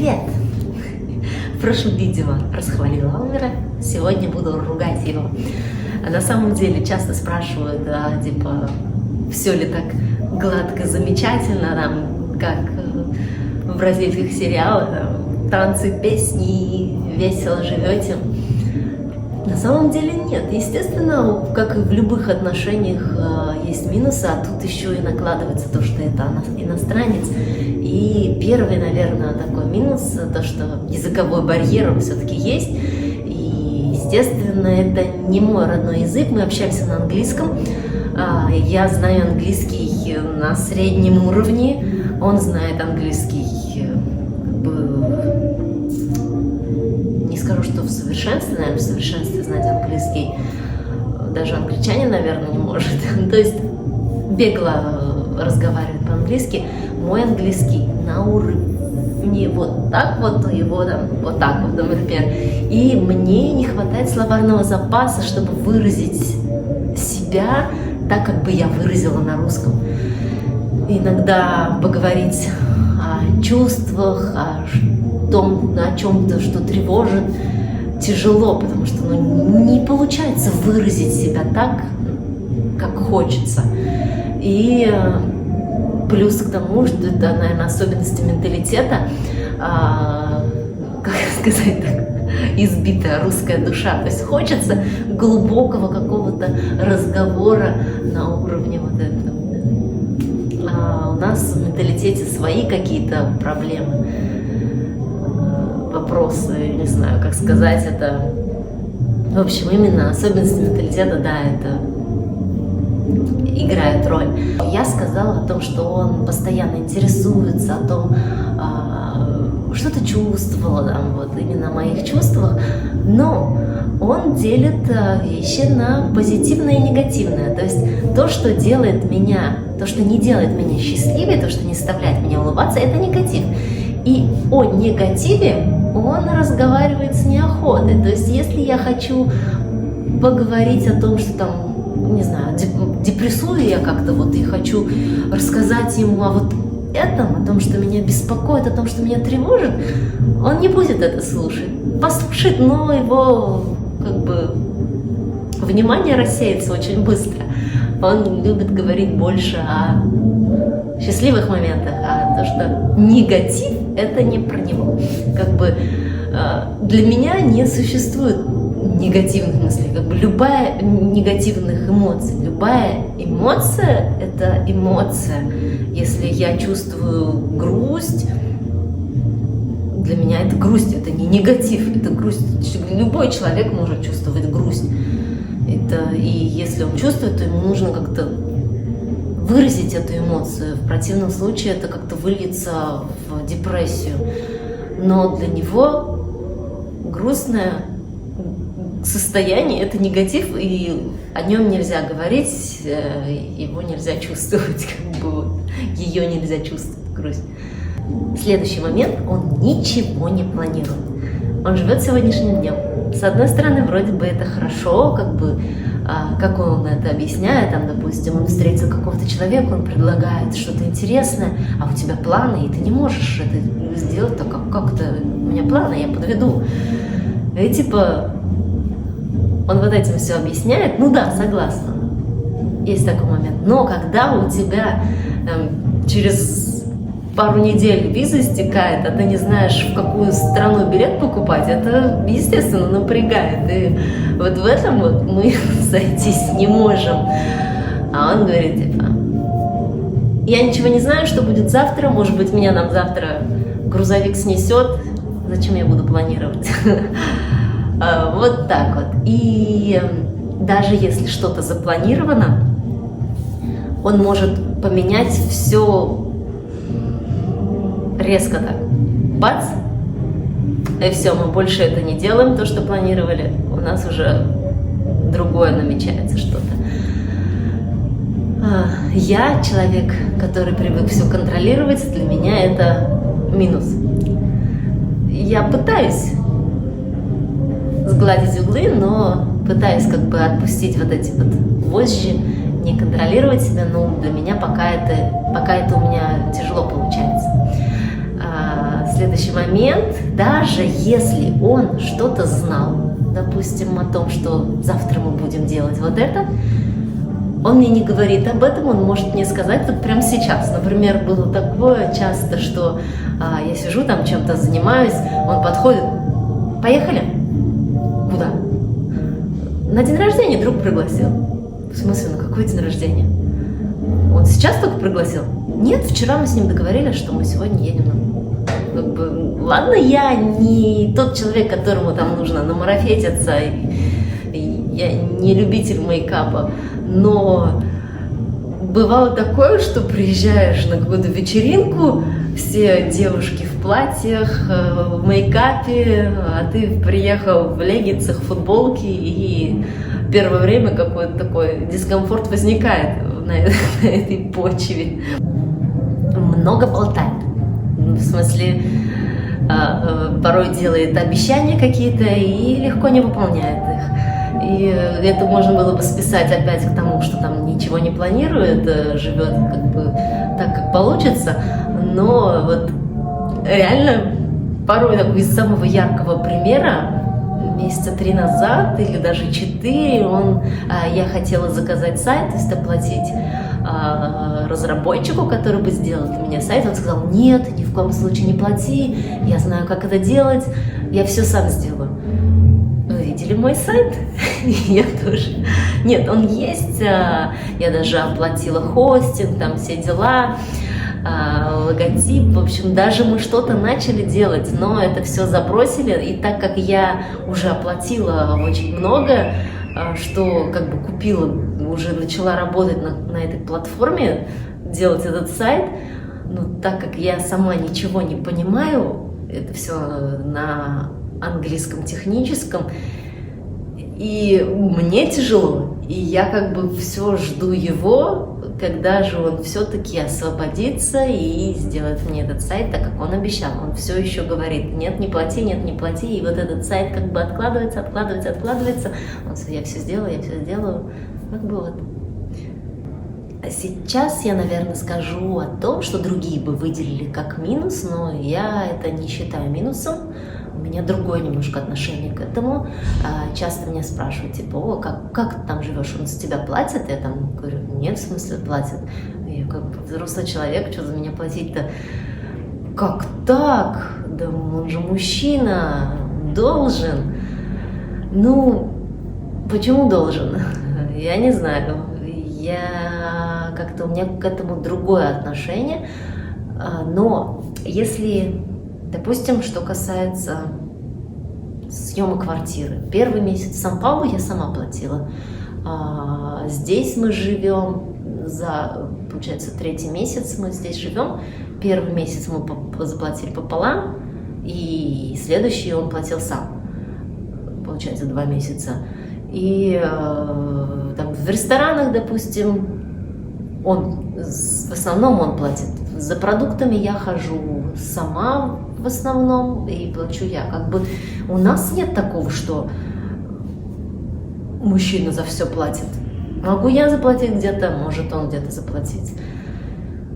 Привет! В прошлом видео расхвалила Алмера, сегодня буду ругать его. На самом деле часто спрашивают, типа, все ли так гладко, замечательно, там, как в бразильских сериалах, там, танцы, песни, весело живете. На самом деле нет. Естественно, как и в любых отношениях, есть минусы, а тут еще и накладывается то, что это иностранец. И первый, наверное, такой минус, то, что языковой барьер все-таки есть. И, естественно, это не мой родной язык, мы общаемся на английском. Я знаю английский на среднем уровне, он знает английский, не скажу, что в совершенстве, наверное, в совершенстве знать английский даже англичанин, наверное, не может. То есть бегло разговаривает по-английски. Мой английский на уровне вот так вот, его там вот так вот, например. И мне не хватает словарного запаса, чтобы выразить себя так, как бы я выразила на русском. Иногда поговорить о чувствах, о чем-то, что тревожит, тяжело, потому что не получается выразить себя так, как хочется. И плюс к тому, что это, наверное, особенности менталитета, как сказать так, избитая русская душа. То есть хочется глубокого какого-то разговора на уровне вот этого. А у нас в менталитете свои какие-то проблемы, вопросы, не знаю, как сказать это. В общем, именно особенности менталитета, да, это играет роль. Я сказала о том, что он постоянно интересуется, о том, что-то чувствовала, там, вот именно о моих чувствах, но он делит вещи на позитивное и негативное. То есть то, что делает меня, то, что не делает меня счастливее, то, что не заставляет меня улыбаться, это негатив. И о негативе он разговаривает с неохотой. То есть если я хочу поговорить о том, что там, не знаю, депрессую я как-то вот и хочу рассказать ему о вот этом, о том, что меня беспокоит, о том, что меня тревожит, он не будет это слушать. Послушает, но его как бы внимание рассеется очень быстро. Он любит говорить больше о счастливых моментах, а то, что негатив, это не про него. Как бы для меня не существует негативных мыслей, как бы любая негативных эмоций, любая эмоция – это эмоция. Если я чувствую грусть, для меня это грусть, это не негатив, это грусть. Любой человек может чувствовать грусть. И если он чувствует, то ему нужно как-то выразить эту эмоцию. В противном случае это как-то выльется в депрессию. Но для него грустное состояние – это негатив, и о нем нельзя говорить, его нельзя чувствовать, как бы ее нельзя чувствовать, грусть. Следующий момент – он ничего не планирует. Он живет сегодняшним днем. С одной стороны, вроде бы это хорошо, как бы, как он это объясняет, там, допустим, он встретил какого-то человека, он предлагает что-то интересное, а у тебя планы, и ты не можешь это сделать, так как-то у меня планы, я подведу. И типа, он вот этим все объясняет, ну да, согласна, есть такой момент. Но когда у тебя через пару недель виза истекает, а ты не знаешь, в какую страну билет покупать, это, естественно, напрягает. И вот в этом вот мы сойтись не можем. А он говорит, типа, я ничего не знаю, что будет завтра, может быть, меня там завтра грузовик снесет, зачем я буду планировать? Вот так вот. И даже если что-то запланировано, он может поменять все резко так. Бац! И все, мы больше это не делаем, то, что планировали. У нас уже другое намечается что-то. Я человек, который привык все контролировать, для меня это минус. Я пытаюсь сгладить углы, но пытаюсь как бы отпустить вот эти вот вожжи, не контролировать себя, но для меня пока это у меня тяжело получается. следующий момент, даже если он что-то знал, допустим, о том, что завтра мы будем делать вот это, он мне не говорит об этом, он может мне сказать вот прямо сейчас. Например, было такое часто, что я сижу там, чем-то занимаюсь, он подходит, поехали? Куда? На день рождения друг пригласил. В смысле, на какой день рождения? Он сейчас только пригласил? Нет, вчера мы с ним договорились, что мы сегодня едем на... Ладно, я не тот человек, которому там нужно намарафетиться, я не любитель мейкапа, но бывало такое, что приезжаешь на какую-то вечеринку, все девушки в платьях, в мейкапе, а ты приехал в леггинсах, футболке, и первое время какой-то такой дискомфорт возникает на этой почве. Много болтает, в смысле, порой делает обещания какие-то и легко не выполняет их. И это можно было бы списать опять к тому, что там ничего не планирует, живет как бы так, как получится. Но вот реально порой такой из самого яркого примера, месяца 3 назад или даже 4, я хотела заказать сайт, то есть оплатить разработчику, который бы сделал для меня сайт. Он сказал: нет, ни в коем случае не плати, я знаю, как это делать, я все сам сделаю. Вы видели мой сайт? Я тоже. Нет, он есть, я даже оплатила хостинг, там все дела, логотип, в общем, даже мы что-то начали делать, но это все забросили, и так как я уже оплатила очень много, что как бы купила, уже начала работать на этой платформе, делать этот сайт, но так как я сама ничего не понимаю, это все на английском техническом, и мне тяжело, и я как бы все жду его, когда же он все-таки освободится и сделает мне этот сайт, так как он обещал. Он все еще говорит: нет, не плати, нет, не плати. И вот этот сайт как бы откладывается. Он: я все сделаю. Как бы вот. А сейчас я, наверное, скажу о том, что другие бы выделили как минус, но я это не считаю минусом. У меня другое немножко отношение к этому. Часто меня спрашивают, типа: как ты там живешь, он за тебя платит? Я там говорю: нет, в смысле платит. Я как бы взрослый человек, что за меня платить-то? Как так? Да он же мужчина, должен. Ну, почему должен? Я не знаю. У меня к этому другое отношение. Но если... Допустим, что касается съема квартиры. Первый месяц в Сан-Паулу я сама платила. Здесь мы живем получается, 3-й месяц мы здесь живем. Первый месяц мы заплатили пополам, и следующий он платил сам. Получается, 2 месяца. И там, в ресторанах, допустим, в основном он платит. За продуктами я хожу сама в основном, и плачу я. Как бы у нас нет такого, что мужчина за все платит. Могу я заплатить где-то, может он где-то заплатить.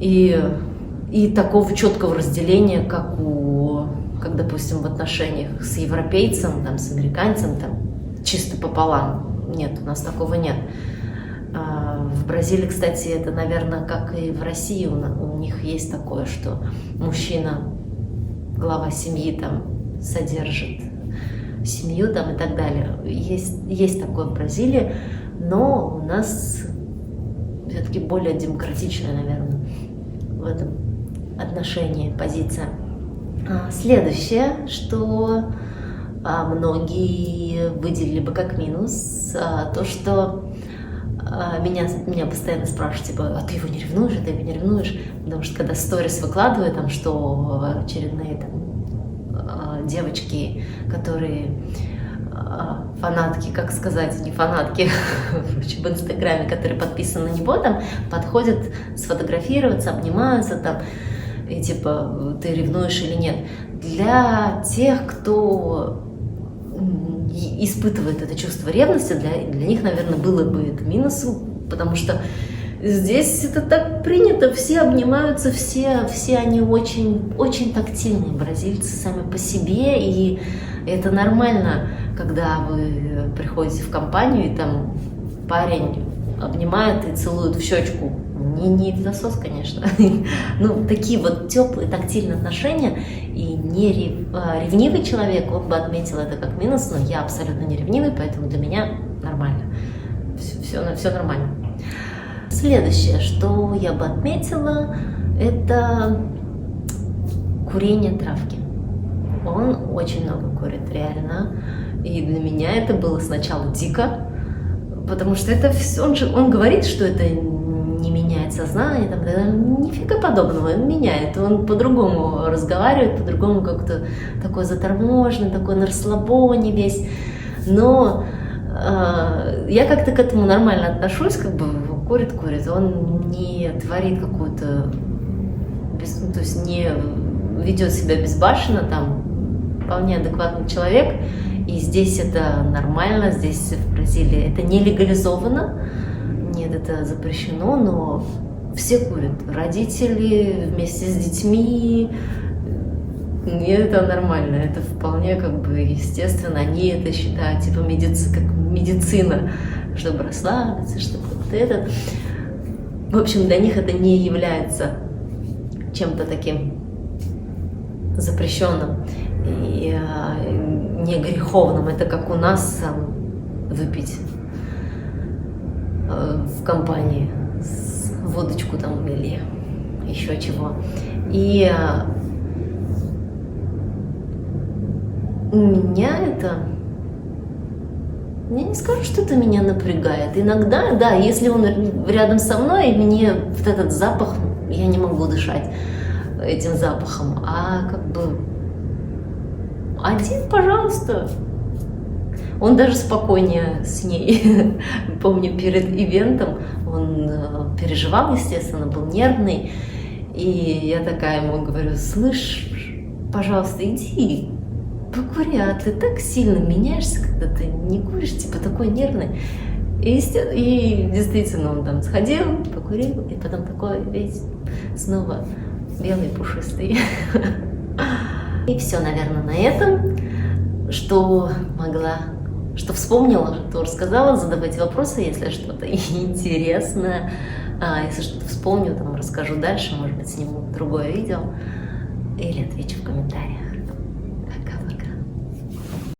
И такого четкого разделения, как допустим, в отношениях с европейцем, там, с американцем, там, чисто пополам. Нет, у нас такого нет. В Бразилии, кстати, это, наверное, как и в России, у них есть такое, что мужчина, глава семьи, там, содержит семью, там, и так далее. Есть такое в Бразилии, но у нас все-таки более демократичная, наверное, в этом отношении позиция. Следующее, что многие выделили бы как минус, то, что меня постоянно спрашивают, типа: а ты его не ревнуешь? Потому что когда сторис выкладываю, там, что очередные там, девочки, которые фанатки, как сказать, не фанатки, в Инстаграме, которые подписаны на него, там, подходят сфотографироваться, обнимаются, там, и типа: ты ревнуешь или нет? Для тех, кто испытывает это чувство ревности, для них, наверное, было бы это минусом, потому что Здесь это так принято, все обнимаются, все они очень, очень тактильные бразильцы сами по себе, и это нормально, когда вы приходите в компанию, и там парень обнимает и целует в щечку. Не в засос, конечно. Ну, такие вот теплые тактильные отношения, и не ревнивый человек, он бы отметил это как минус, но я абсолютно не ревнивый, поэтому для меня нормально. Все нормально. Следующее, что я бы отметила, это курение травки. Он очень много курит, реально. И для меня это было сначала дико, потому что это все, он говорит, что это не меняет сознание, там, да, нифига подобного, он меняет, он по-другому разговаривает, по-другому как-то такой заторможенный, такой на расслабоне весь. Но я как-то к этому нормально отношусь, как бы курит, он не творит какую-то, то есть не ведет себя безбашенно, там, вполне адекватный человек, и здесь это нормально, здесь в Бразилии это не легализовано, нет, это запрещено, но все курят, родители вместе с детьми, и это нормально, это вполне как бы естественно, они это считают типа как медицина, чтобы расслабиться, чтобы вот это. В общем, для них это не является чем-то таким запрещенным и не греховным. Это как у нас выпить в компании водочку там или еще чего. И меня это... Я не скажу, что это меня напрягает. Иногда, да, если он рядом со мной, и мне вот этот запах, я не могу дышать этим запахом. А как бы один, пожалуйста. Он даже спокойнее с ней. Помню, перед ивентом он переживал, естественно, был нервный. И я такая ему говорю: слышь, пожалуйста, иди покури, а ты так сильно меняешься, когда ты не куришь, типа такой нервный. И действительно он там сходил, покурил, и потом такой весь снова белый, пушистый. И все, наверное, на этом. Что могла, что вспомнила, что рассказала. Задавайте вопросы, если что-то интересное. Если что-то вспомню, там расскажу дальше, может быть, сниму другое видео или отвечу в комментариях.